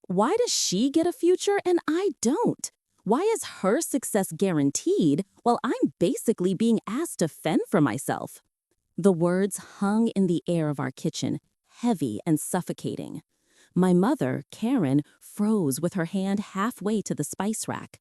Why does she get a future and I don't? Why is her success guaranteed while I'm basically being asked to fend for myself? The words hung in the air of our kitchen, heavy and suffocating. My mother, Karen, froze with her hand halfway to the spice rack.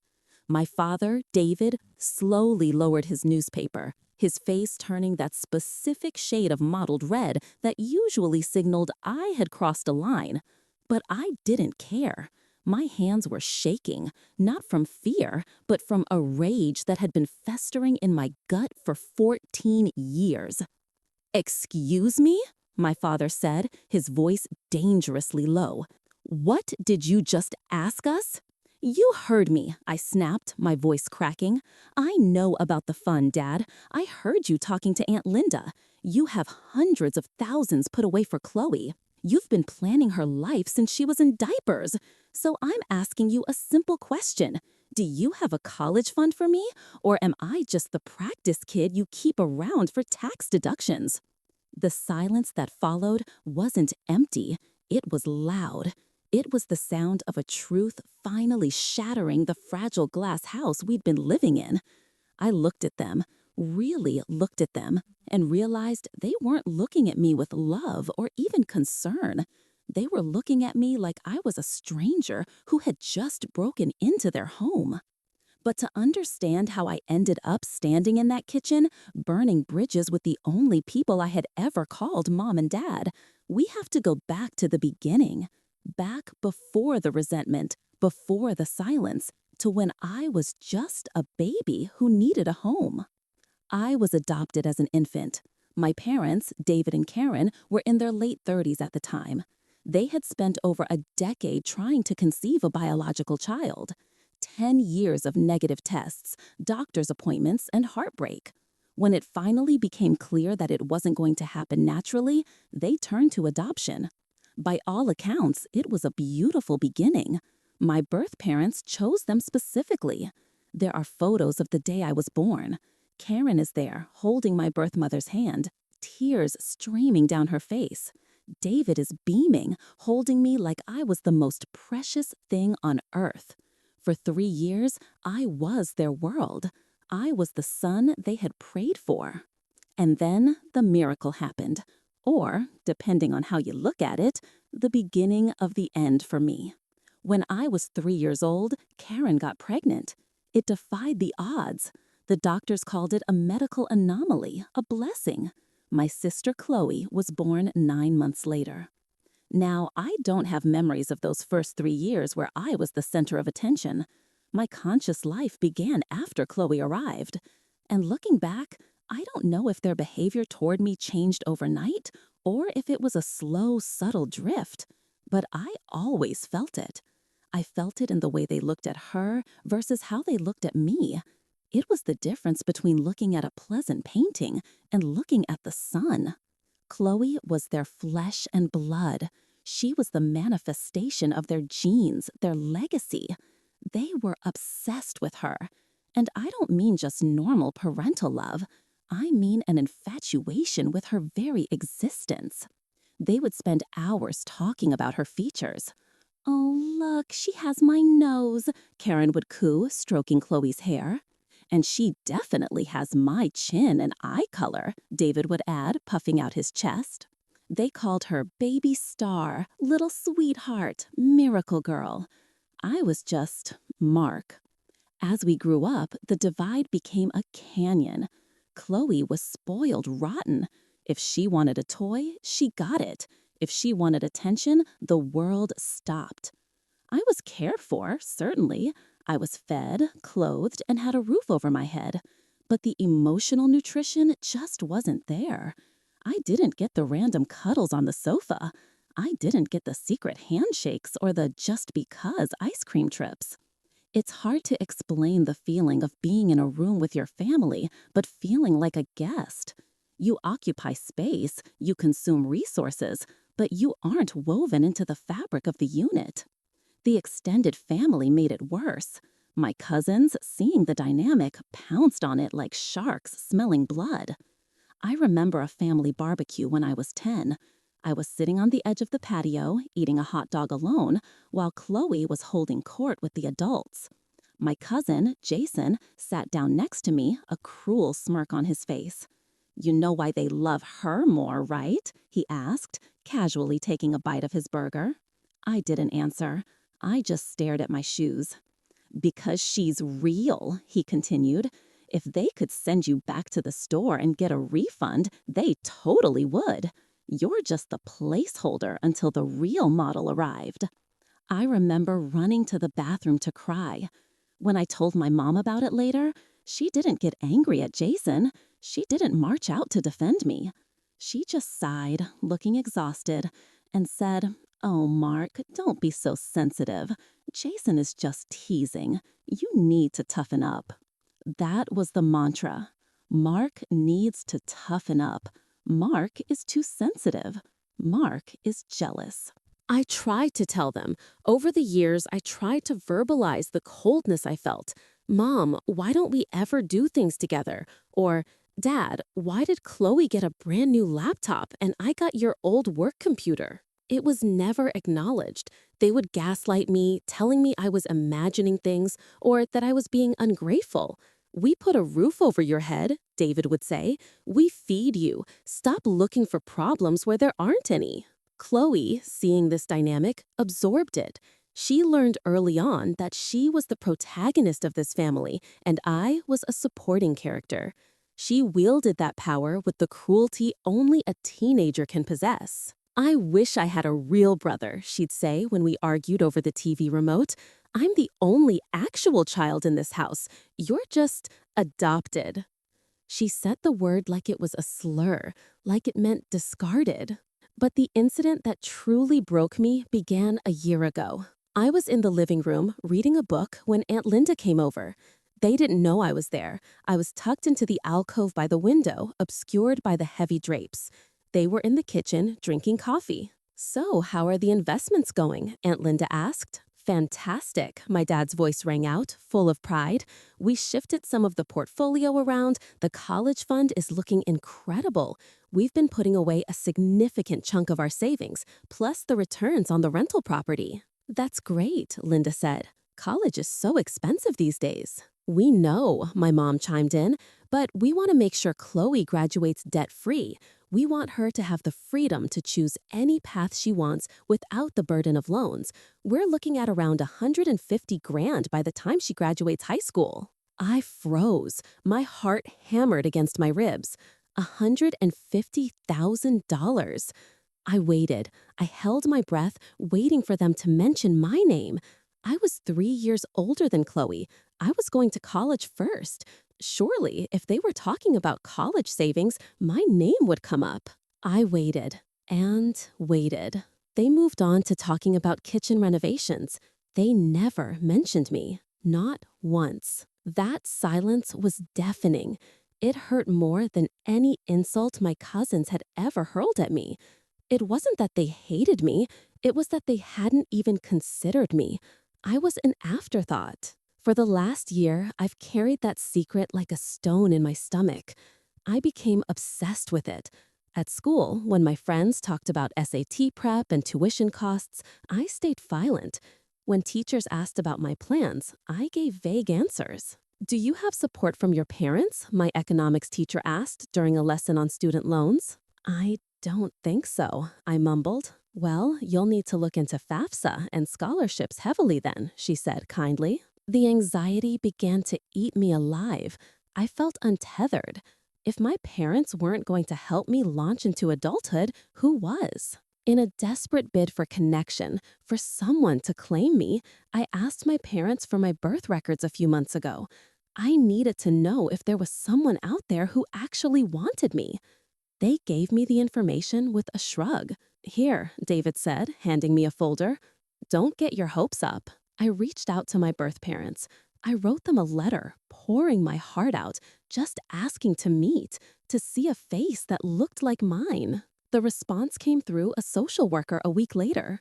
My father, David, slowly lowered his newspaper, his face turning that specific shade of mottled red that usually signaled I had crossed a line. But I didn't care. My hands were shaking, not from fear, but from a rage that had been festering in my gut for 14 years. "Excuse me?" my father said, his voice dangerously low. "What did you just ask us?" "You heard me," I snapped, my voice cracking. "I know about the fund, Dad. I heard you talking to Aunt Linda. You have hundreds of thousands put away for Chloe. You've been planning her life since she was in diapers. So I'm asking you a simple question. Do you have a college fund for me? Or am I just the practice kid you keep around for tax deductions?" The silence that followed wasn't empty. It was loud. It was the sound of a truth finally shattering the fragile glass house we'd been living in. I looked at them, really looked at them, and realized they weren't looking at me with love or even concern. They were looking at me like I was a stranger who had just broken into their home. But to understand how I ended up standing in that kitchen, burning bridges with the only people I had ever called Mom and Dad, we have to go back to the beginning. Back before the resentment, before the silence, to when I was just a baby who needed a home. I was adopted as an infant. My parents, David and Karen, were in their late 30s at the time. They had spent over a decade trying to conceive a biological child. 10 years of negative tests, doctor's appointments, and heartbreak. When it finally became clear that it wasn't going to happen naturally, they turned to adoption. By all accounts, it was a beautiful beginning. My birth parents chose them specifically. There are photos of the day I was born. Karen is there, holding my birth mother's hand, tears streaming down her face. David is beaming, holding me like I was the most precious thing on earth. For 3 years, I was their world. I was the son they had prayed for. And then the miracle happened. Or, depending on how you look at it, the beginning of the end for me. When I was 3 years old, Karen got pregnant. It defied the odds. The doctors called it a medical anomaly, a blessing. My sister Chloe was born 9 months later. Now, I don't have memories of those first 3 years where I was the center of attention. My conscious life began after Chloe arrived. And looking back, I don't know if their behavior toward me changed overnight or if it was a slow, subtle drift. But I always felt it. I felt it in the way they looked at her versus how they looked at me. It was the difference between looking at a pleasant painting and looking at the sun. Chloe was their flesh and blood. She was the manifestation of their genes, their legacy. They were obsessed with her. And I don't mean just normal parental love. I mean an infatuation with her very existence. They would spend hours talking about her features. "Oh, look, she has my nose," Karen would coo, stroking Chloe's hair. "And she definitely has my chin and eye color," David would add, puffing out his chest. They called her baby star, little sweetheart, miracle girl. I was just Mark. As we grew up, the divide became a canyon. Chloe was spoiled rotten. If she wanted a toy, she got it. If she wanted attention, the world stopped. I was cared for, certainly. I was fed, clothed, and had a roof over my head. But the emotional nutrition just wasn't there. I didn't get the random cuddles on the sofa. I didn't get the secret handshakes or the just because ice cream trips. It's hard to explain the feeling of being in a room with your family, but feeling like a guest. You occupy space, you consume resources, but you aren't woven into the fabric of the unit. The extended family made it worse. My cousins, seeing the dynamic, pounced on it like sharks smelling blood. I remember a family barbecue when I was 10. I was sitting on the edge of the patio, eating a hot dog alone, while Chloe was holding court with the adults. My cousin, Jason, sat down next to me, a cruel smirk on his face. "You know why they love her more, right?" he asked, casually taking a bite of his burger. I didn't answer. I just stared at my shoes. "Because she's real," he continued. "If they could send you back to the store and get a refund, they totally would. You're just the placeholder until the real model arrived." I remember running to the bathroom to cry. When I told my mom about it later, she didn't get angry at Jason. She didn't march out to defend me. She just sighed, looking exhausted, and said, "Oh, Mark, don't be so sensitive. Jason is just teasing. You need to toughen up." That was the mantra. Mark needs to toughen up. Mark is too sensitive. Mark is jealous. I tried to tell them. Over the years, I tried to verbalize the coldness I felt. "Mom, why don't we ever do things together?" Or, "Dad, why did Chloe get a brand new laptop and I got your old work computer?" It was never acknowledged. They would gaslight me, telling me I was imagining things or that I was being ungrateful. "We put a roof over your head," David would say. "We feed you. Stop looking for problems where there aren't any." Chloe, seeing this dynamic, absorbed it. She learned early on that she was the protagonist of this family and I was a supporting character. She wielded that power with the cruelty only a teenager can possess. "I wish I had a real brother," she'd say when we argued over the TV remote. "I'm the only actual child in this house. You're just adopted." She said the word like it was a slur, like it meant discarded. But the incident that truly broke me began a year ago. I was in the living room reading a book when Aunt Linda came over. They didn't know I was there. I was tucked into the alcove by the window, obscured by the heavy drapes. They were in the kitchen drinking coffee. "So, how are the investments going?" Aunt Linda asked. "Fantastic," my dad's voice rang out, full of pride. "We shifted some of the portfolio around. The college fund is looking incredible. We've been putting away a significant chunk of our savings, plus the returns on the rental property." "That's great," Linda said. "College is so expensive these days." "We know," my mom chimed in, "but we want to make sure Chloe graduates debt-free. We want her to have the freedom to choose any path she wants without the burden of loans. We're looking at around $150,000 by the time she graduates high school." I froze. My heart hammered against my ribs. $150,000. I waited. I held my breath, waiting for them to mention my name. I was 3 years older than Chloe. I was going to college first. Surely, if they were talking about college savings, my name would come up. I waited and waited. They moved on to talking about kitchen renovations. They never mentioned me. Not once. That silence was deafening. It hurt more than any insult my cousins had ever hurled at me. It wasn't that they hated me. It was that they hadn't even considered me. I was an afterthought. For the last year, I've carried that secret like a stone in my stomach. I became obsessed with it. At school, when my friends talked about SAT prep and tuition costs, I stayed silent. When teachers asked about my plans, I gave vague answers. "Do you have support from your parents?" my economics teacher asked during a lesson on student loans. "I don't think so," I mumbled. "Well, you'll need to look into FAFSA and scholarships heavily then," she said kindly. The anxiety began to eat me alive. I felt untethered. If my parents weren't going to help me launch into adulthood, who was? In a desperate bid for connection, for someone to claim me, I asked my parents for my birth records a few months ago. I needed to know if there was someone out there who actually wanted me. They gave me the information with a shrug. "Here," David said, handing me a folder. "Don't get your hopes up." I reached out to my birth parents. I wrote them a letter, pouring my heart out, just asking to meet, to see a face that looked like mine. The response came through a social worker a week later.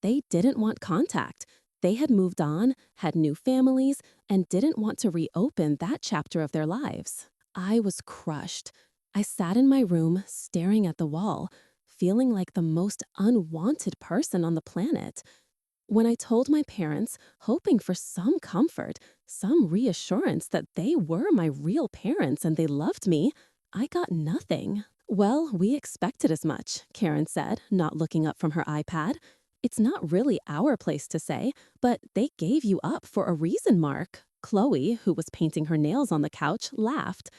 They didn't want contact. They had moved on, had new families, and didn't want to reopen that chapter of their lives. I was crushed. I sat in my room, staring at the wall. feeling like the most unwanted person on the planet. When I told my parents, hoping for some comfort, some reassurance that they were my real parents and they loved me, I got nothing. Well, we expected as much, Karen said, not looking up from her iPad. It's not really our place to say, but they gave you up for a reason, Mark. Chloe, who was painting her nails on the couch, laughed.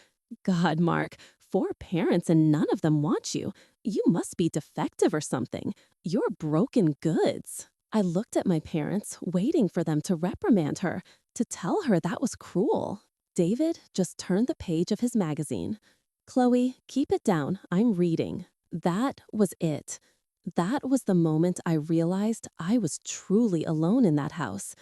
God, Mark, 4 parents and none of them want you. You must be defective or something. You're broken goods. I looked at my parents, waiting for them to reprimand her, to tell her that was cruel. David just turned the page of his magazine. Chloe, keep it down. I'm reading. That was it. That was the moment I realized I was truly alone in that house.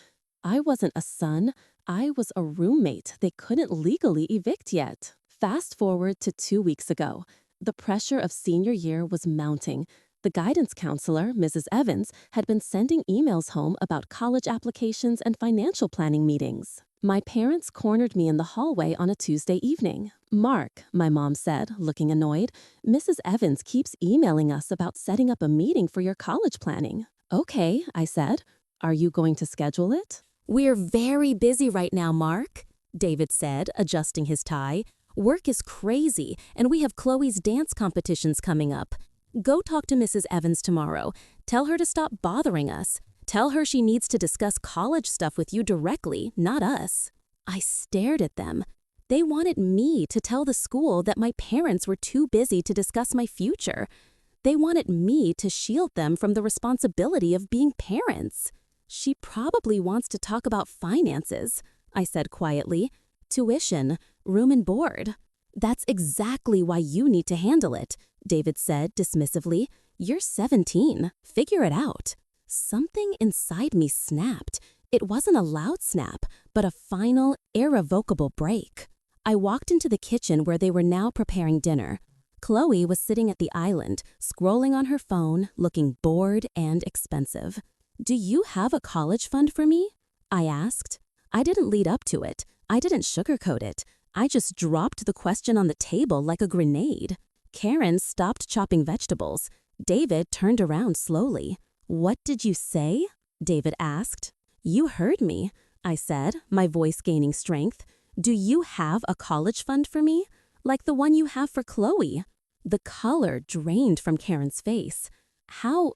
I wasn't a son. I was a roommate they couldn't legally evict yet. Fast forward to 2 weeks ago. The pressure of senior year was mounting. The guidance counselor, Mrs. Evans, had been sending emails home about college applications and financial planning meetings. My parents cornered me in the hallway on a Tuesday evening. Mark, my mom said, looking annoyed, Mrs. Evans keeps emailing us about setting up a meeting for your college planning. Okay, I said. Are you going to schedule it? We're very busy right now, Mark, David said, adjusting his tie. Work is crazy, and we have Chloe's dance competitions coming up. Go talk to Mrs. Evans tomorrow. Tell her to stop bothering us. Tell her she needs to discuss college stuff with you directly, not us. I stared at them. They wanted me to tell the school that my parents were too busy to discuss my future. They wanted me to shield them from the responsibility of being parents. She probably wants to talk about finances, I said quietly. Tuition, room and board. That's exactly why you need to handle it, David said dismissively. You're 17. Figure it out. Something inside me snapped. It wasn't a loud snap, but a final, irrevocable break. I walked into the kitchen where they were now preparing dinner. Chloe was sitting at the island, scrolling on her phone, looking bored and expensive. Do you have a college fund for me? I asked. I didn't lead up to it. I didn't sugarcoat it. I just dropped the question on the table like a grenade. Karen stopped chopping vegetables. David turned around slowly. What did you say? David asked. You heard me, I said, my voice gaining strength. Do you have a college fund for me? Like the one you have for Chloe? The color drained from Karen's face. How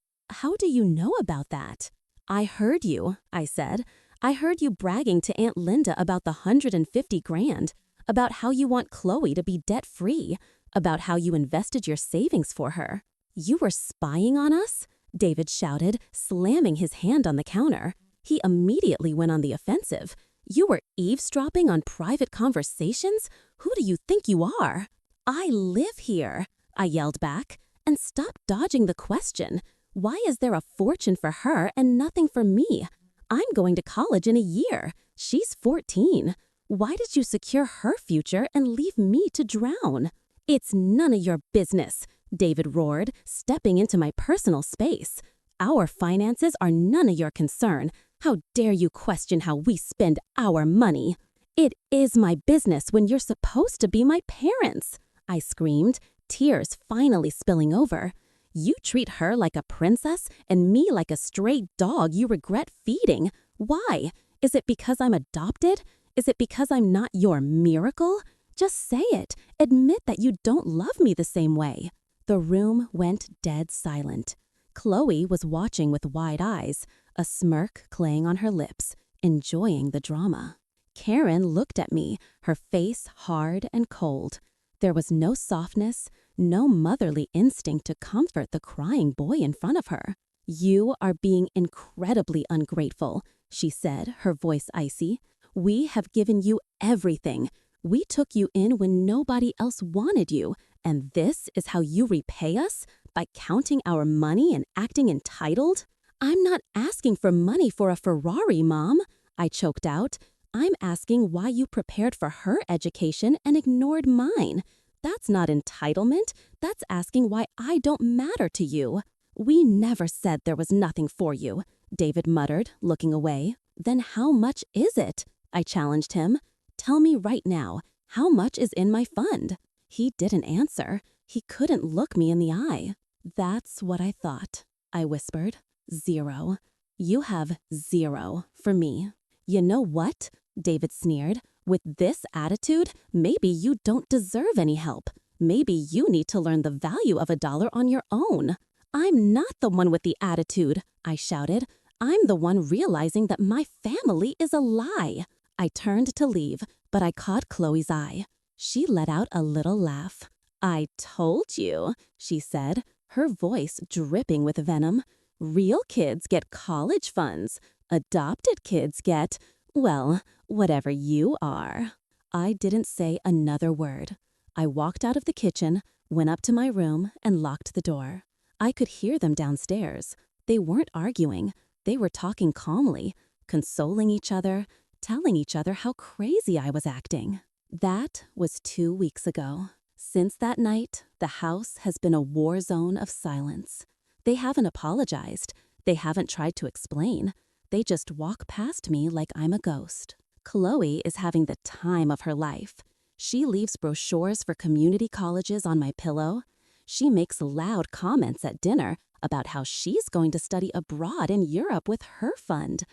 do you know about that? I heard you, I said. I heard you bragging to Aunt Linda about the $150,000, about how you want Chloe to be debt-free, about how you invested your savings for her. You were spying on us? David shouted, slamming his hand on the counter. He immediately went on the offensive. You were eavesdropping on private conversations? Who do you think you are? I live here, I yelled back. And stop dodging the question. Why is there a fortune for her and nothing for me? I'm going to college in a year. She's 14. Why did you secure her future and leave me to drown? It's none of your business, David roared, stepping into my personal space. Our finances are none of your concern. How dare you question how we spend our money? It is my business when you're supposed to be my parents, I screamed, tears finally spilling over. You treat her like a princess and me like a stray dog you regret feeding. Why? Is it because I'm adopted? Is it because I'm not your miracle? Just say it. Admit that you don't love me the same way. The room went dead silent. Chloe was watching with wide eyes, a smirk playing on her lips, enjoying the drama. Karen looked at me, her face hard and cold. There was no softness, no motherly instinct to comfort the crying boy in front of her. You are being incredibly ungrateful, she said, her voice icy. We have given you everything. We took you in when nobody else wanted you, and this is how you repay us? By counting our money and acting entitled? I'm not asking for money for a Ferrari, Mom, I choked out. I'm asking why you prepared for her education and ignored mine. That's not entitlement. That's asking why I don't matter to you. We never said there was nothing for you, David muttered, looking away. Then how much is it? I challenged him. Tell me right now, how much is in my fund? He didn't answer. He couldn't look me in the eye. That's what I thought, I whispered. 0. You have 0 for me. You know what? David sneered. With this attitude, maybe you don't deserve any help. Maybe you need to learn the value of $1 on your own. I'm not the one with the attitude, I shouted. I'm the one realizing that my family is a lie. I turned to leave, but I caught Chloe's eye. She let out a little laugh. I told you, she said, her voice dripping with venom. Real kids get college funds. Adopted kids get, well, whatever you are. I didn't say another word. I walked out of the kitchen, went up to my room, and locked the door. I could hear them downstairs. They weren't arguing. They were talking calmly, consoling each other, telling each other how crazy I was acting. That was 2 weeks ago. Since that night, the house has been a war zone of silence. They haven't apologized. They haven't tried to explain. They just walk past me like I'm a ghost. Chloe is having the time of her life. She leaves brochures for community colleges on my pillow. She makes loud comments at dinner about how she's going to study abroad in Europe with her fund.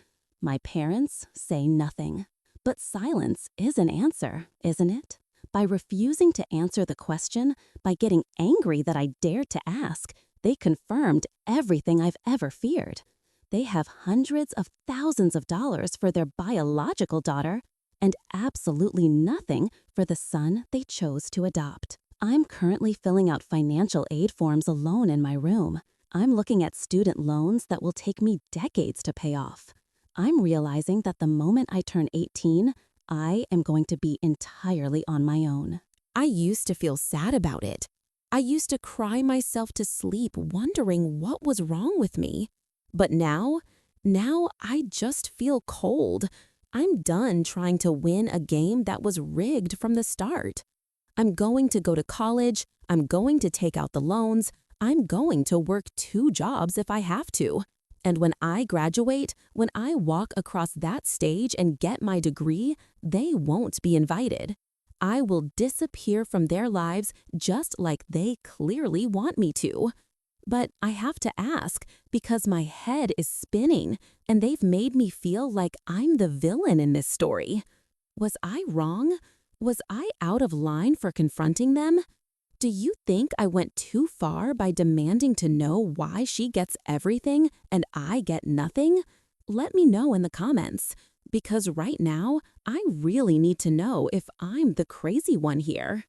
My parents say nothing. But silence is an answer, isn't it? By refusing to answer the question, by getting angry that I dared to ask, they confirmed everything I've ever feared. They have hundreds of thousands of dollars for their biological daughter and absolutely nothing for the son they chose to adopt. I'm currently filling out financial aid forms alone in my room. I'm looking at student loans that will take me decades to pay off. I'm realizing that the moment I turn 18, I am going to be entirely on my own. I used to feel sad about it. I used to cry myself to sleep wondering what was wrong with me. But now I just feel cold. I'm done trying to win a game that was rigged from the start. I'm going to go to college. I'm going to take out the loans. I'm going to work 2 jobs if I have to. And when I graduate, when I walk across that stage and get my degree, they won't be invited. I will disappear from their lives just like they clearly want me to. But I have to ask because my head is spinning and they've made me feel like I'm the villain in this story. Was I wrong? Was I out of line for confronting them? Do you think I went too far by demanding to know why she gets everything and I get nothing? Let me know in the comments, because right now I really need to know if I'm the crazy one here.